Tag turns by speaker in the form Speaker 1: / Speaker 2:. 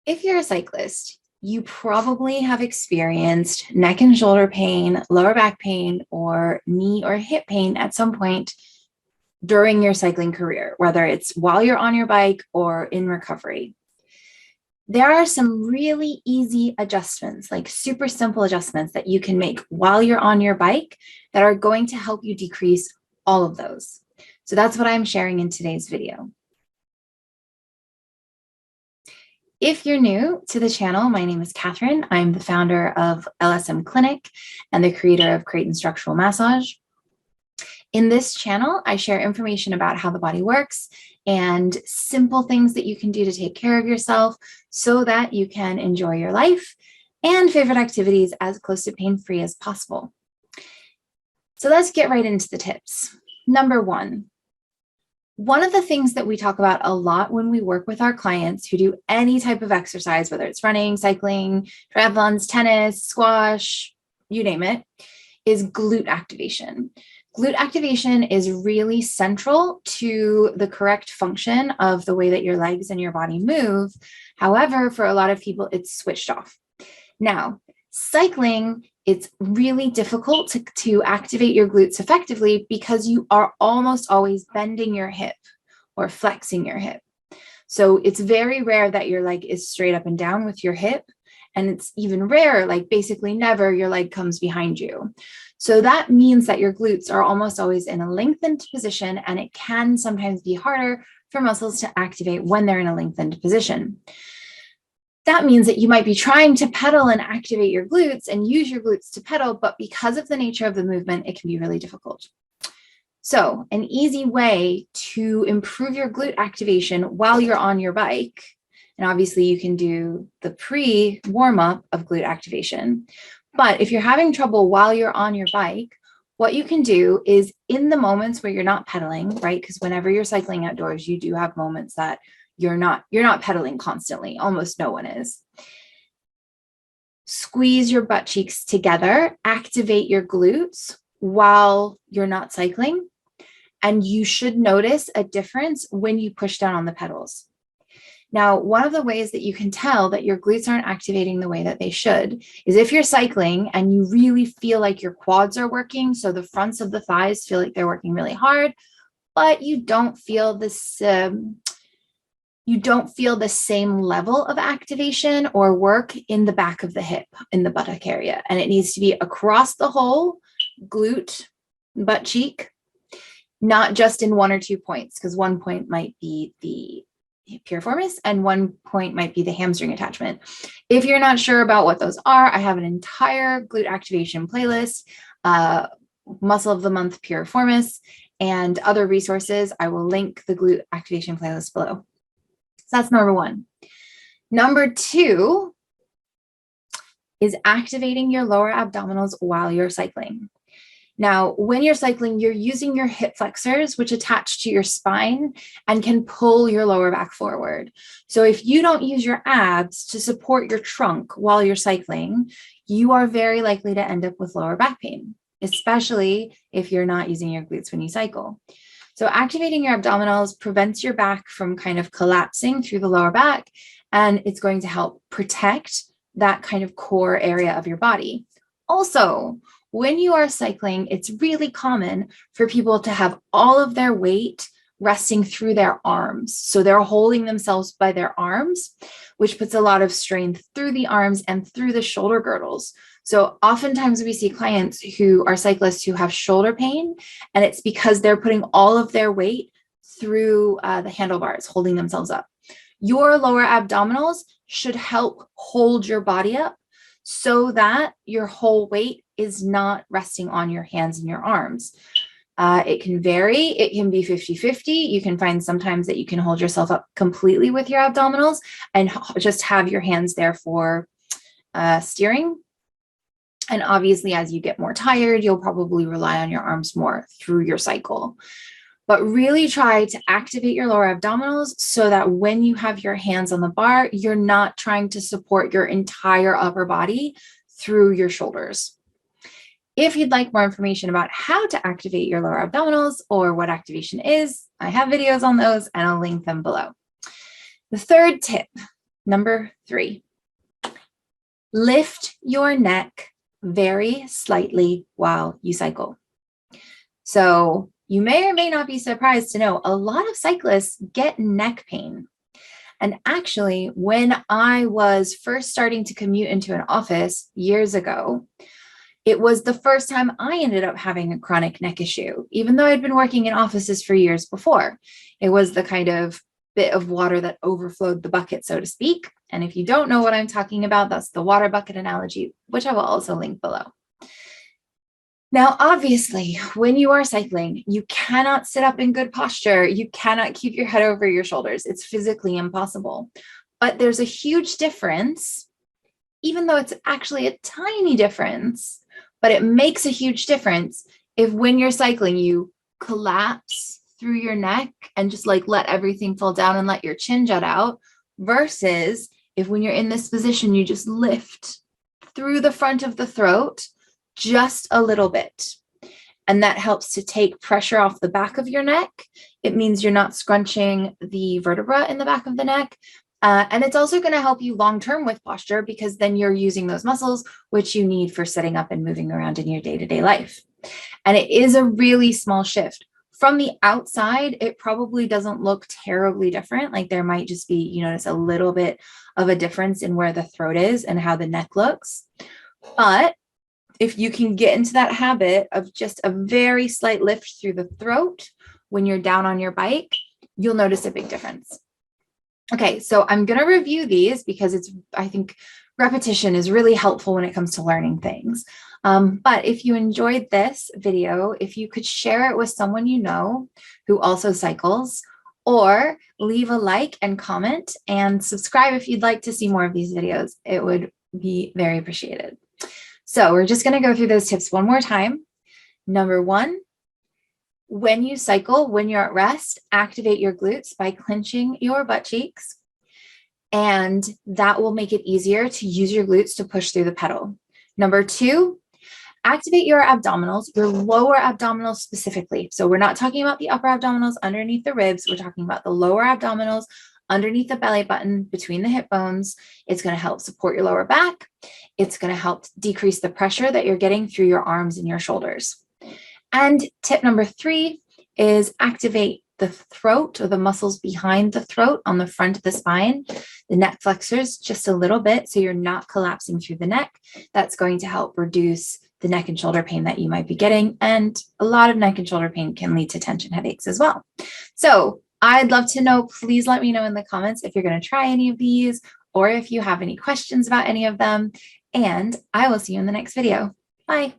Speaker 1: If you're a cyclist, you probably have experienced neck and shoulder pain, lower back pain, or knee or hip pain at some point during your cycling career, whether it's while you're on your bike or in recovery. There are some really easy adjustments, like super simple adjustments that you can make while you're on your bike that are going to help you decrease all of those. So that's what I'm sharing in today's video. If you're new to the channel, my name is Catherine. I'm the founder of LSM Clinic and the creator of Creighton Structural Massage. In this channel, I share information about how the body works and simple things that you can do to take care of yourself so that you can enjoy your life and favorite activities as close to pain-free as possible. So let's get right into the tips. Number one of the things that we talk about a lot when we work with our clients who do any type of exercise, whether it's running, cycling, triathlons, tennis, squash, you name it, is glute activation. Glute activation is really central to the correct function of the way that your legs and your body move. However, for a lot of people, it's switched off. Now, cycling, it's really difficult to activate your glutes effectively because you are almost always bending your hip or flexing your hip. So it's very rare that your leg is straight up and down with your hip. And it's even rarer, like basically never, your leg comes behind you. So that means that your glutes are almost always in a lengthened position, and it can sometimes be harder for muscles to activate when they're in a lengthened position. That means that you might be trying to pedal and activate your glutes and use your glutes to pedal, but because of the nature of the movement, it can be really difficult. So an easy way to improve your glute activation while you're on your bike, and obviously you can do the pre-warm-up of glute activation, but if you're having trouble while you're on your bike, what you can do is in the moments where you're not pedaling, right? Because whenever you're cycling outdoors, you do have moments that you're not pedaling constantly. Almost no one is. Squeeze your butt cheeks together, activate your glutes while you're not cycling. And you should notice a difference when you push down on the pedals. Now, one of the ways that you can tell that your glutes aren't activating the way that they should is if you're cycling and you really feel like your quads are working. So the fronts of the thighs feel like they're working really hard, but you don't feel this, you don't feel the same level of activation or work in the back of the hip, in the buttock area. And it needs to be across the whole glute, butt cheek, not just in one or 2 points, because one point might be the piriformis and one point might be the hamstring attachment. If you're not sure about what those are, I have an entire glute activation playlist, muscle of the month piriformis, and other resources. I will link the glute activation playlist below. So that's number one. Number two is activating your lower abdominals while you're cycling. Now, when you're cycling, you're using your hip flexors, which attach to your spine and can pull your lower back forward. So if you don't use your abs to support your trunk while you're cycling, you are very likely to end up with lower back pain, especially if you're not using your glutes when you cycle. So activating your abdominals prevents your back from kind of collapsing through the lower back, and it's going to help protect that kind of core area of your body. Also, when you are cycling, it's really common for people to have all of their weight resting through their arms. So they're holding themselves by their arms, which puts a lot of strain through the arms and through the shoulder girdles. So oftentimes we see clients who are cyclists who have shoulder pain, and it's because they're putting all of their weight through the handlebars, holding themselves up. Your lower abdominals should help hold your body up so that your whole weight is not resting on your hands and your arms. It can vary. It can be 50-50. You can find sometimes that you can hold yourself up completely with your abdominals and just have your hands there for steering. And obviously, as you get more tired, you'll probably rely on your arms more through your cycle. But really try to activate your lower abdominals so that when you have your hands on the bar, you're not trying to support your entire upper body through your shoulders. If you'd like more information about how to activate your lower abdominals or what activation is, I have videos on those and I'll link them below. The third tip, Number 3, lift your neck very slightly while you cycle. So you may or may not be surprised to know a lot of cyclists get neck pain. And actually, when I was first starting to commute into an office years ago, it was the first time I ended up having a chronic neck issue, even though I'd been working in offices for years before. It was the kind of bit of water that overflowed the bucket, so to speak. And if you don't know what I'm talking about, that's the water bucket analogy, which I will also link below. Now, obviously, when you are cycling, you cannot sit up in good posture. You cannot keep your head over your shoulders. It's physically impossible. But there's a huge difference, even though it's actually a tiny difference, but it makes a huge difference if when you're cycling, you collapse through your neck and just like let everything fall down and let your chin jut out, versus if when you're in this position, you just lift through the front of the throat just a little bit. And that helps to take pressure off the back of your neck. It means you're not scrunching the vertebra in the back of the neck. And it's also going to help you long-term with posture, because then you're using those muscles, which you need for sitting up and moving around in your day-to-day life. And it is a really small shift. From the outside, it probably doesn't look terribly different. Like there might just be, you notice a little bit of a difference in where the throat is and how the neck looks. But if you can get into that habit of just a very slight lift through the throat when you're down on your bike, you'll notice a big difference. Okay, so I'm going to review these because I think repetition is really helpful when it comes to learning things. But if you enjoyed this video, if you could share it with someone you know who also cycles, or leave a like and comment and subscribe if you'd like to see more of these videos, it would be very appreciated. So we're just going to go through those tips one more time. Number 1, when you cycle, when you're at rest, activate your glutes by clenching your butt cheeks. And that will make it easier to use your glutes to push through the pedal. Number 2, activate your abdominals, your lower abdominals specifically. So we're not talking about the upper abdominals underneath the ribs. We're talking about the lower abdominals underneath the belly button, between the hip bones. It's going to help support your lower back. It's going to help decrease the pressure that you're getting through your arms and your shoulders. And tip number 3 is activate the throat, or the muscles behind the throat on the front of the spine, the neck flexors just a little bit, so you're not collapsing through the neck. That's going to help reduce the neck and shoulder pain that you might be getting. And a lot of neck and shoulder pain can lead to tension headaches as well. So I'd love to know, please let me know in the comments if you're going to try any of these, or if you have any questions about any of them. And I will see you in the next video. Bye.